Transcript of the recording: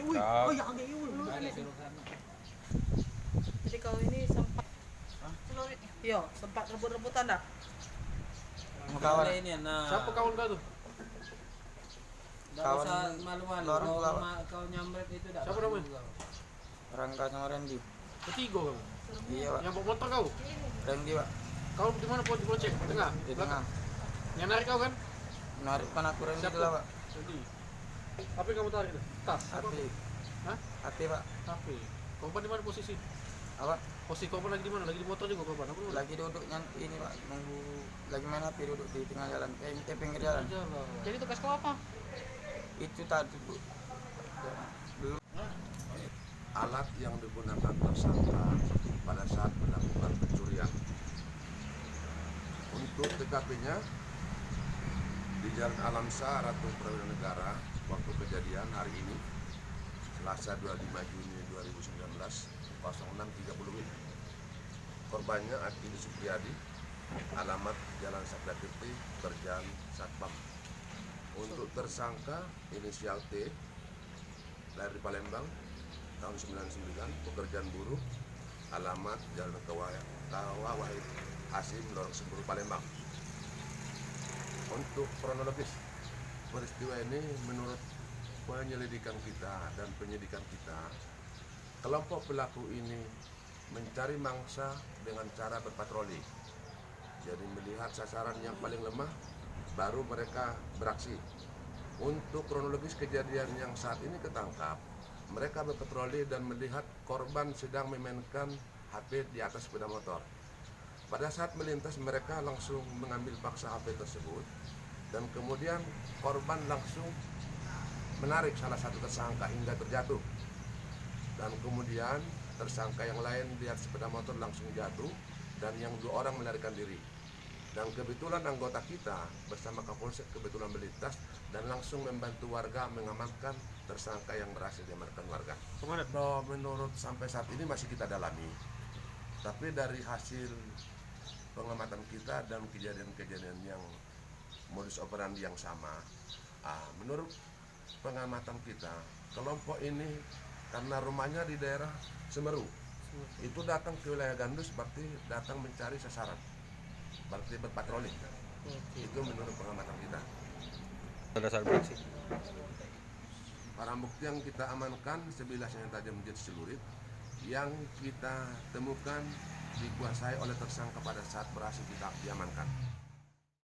wih. Oh ya agak iul. Jadi kau ini sempat iya, sempat rebut-rebutan dah. Kawan. Siapa kawan kau tuh? Nggak usah malu-malu. Kau nyamret itu dah. Siapa namanya? Rangga sama Randy. Ketiga kamu. Iya, Pak. Yang bawa motor kau. Randy, Pak. Kau di mana di Bocek? Tengah. Di tengah. Yang narik kau kan? Menarik kan aku Randy Siapa? lah, Pak. Jadi. Apa yang kamu tarik itu? Tas. Hati. Hah? Hati, Pak. Tapi. Korban di mana posisi? Apa? Posisi korban lagi di mana? Lagi di motor juga korban. Apa dulu? Lagi duduk ini, Pak. Nunggu lagi main HP duduk di tengah jalan. Pinggir jalan. Jadi tugas kau apa? Itu tadi, Bu. Belum. Alat yang digunakan tersangka pada saat melakukan pencurian. Untuk TKP-nya di Jalan Alamsa, Ratu Prawira Negara, waktu kejadian hari ini, Selasa 25 Juni 2019, 06.30 WIB. Korbannya Akili Supriyadi, alamat Jalan Sakratirti, Berjan Satpam. Untuk tersangka inisial T, lahir di Palembang, tahun 99, pekerjaan buruh, alamat Jalan Kawah Wahid Hasim, Lorong Semburu, Palembang. Untuk kronologis peristiwa ini, menurut penyelidikan kita dan penyidikan kita, kelompok pelaku ini mencari mangsa dengan cara berpatroli. Jadi melihat sasaran yang paling lemah, baru mereka beraksi. Untuk kronologis kejadian yang saat ini ketangkap, mereka berpatroli dan melihat korban sedang memainkan HP di atas sepeda motor. Pada saat melintas, mereka langsung mengambil paksa HP tersebut, dan kemudian korban langsung menarik salah satu tersangka hingga terjatuh. Dan kemudian tersangka yang lain lihat sepeda motor langsung jatuh, dan yang 2 orang melarikan diri. Dan kebetulan anggota kita bersama Kapolsek kebetulan melintas dan langsung membantu warga mengamankan tersangka yang berhasil diamankan warga. Nah, menurut sampai saat ini masih kita dalami. Tapi dari hasil pengamatan kita dan kejadian-kejadian yang modus operandi yang sama, menurut pengamatan kita, kelompok ini karena rumahnya di daerah Semeru, itu datang ke wilayah Gandus, berarti datang mencari sasaran, berarti berpatroli. Itu menurut pengamatan kita. Dasar beraksi. Barang bukti yang kita amankan sebilah senjata tajam jet celurit yang kita temukan dikuasai oleh tersangka pada saat berhasil kita diamankan.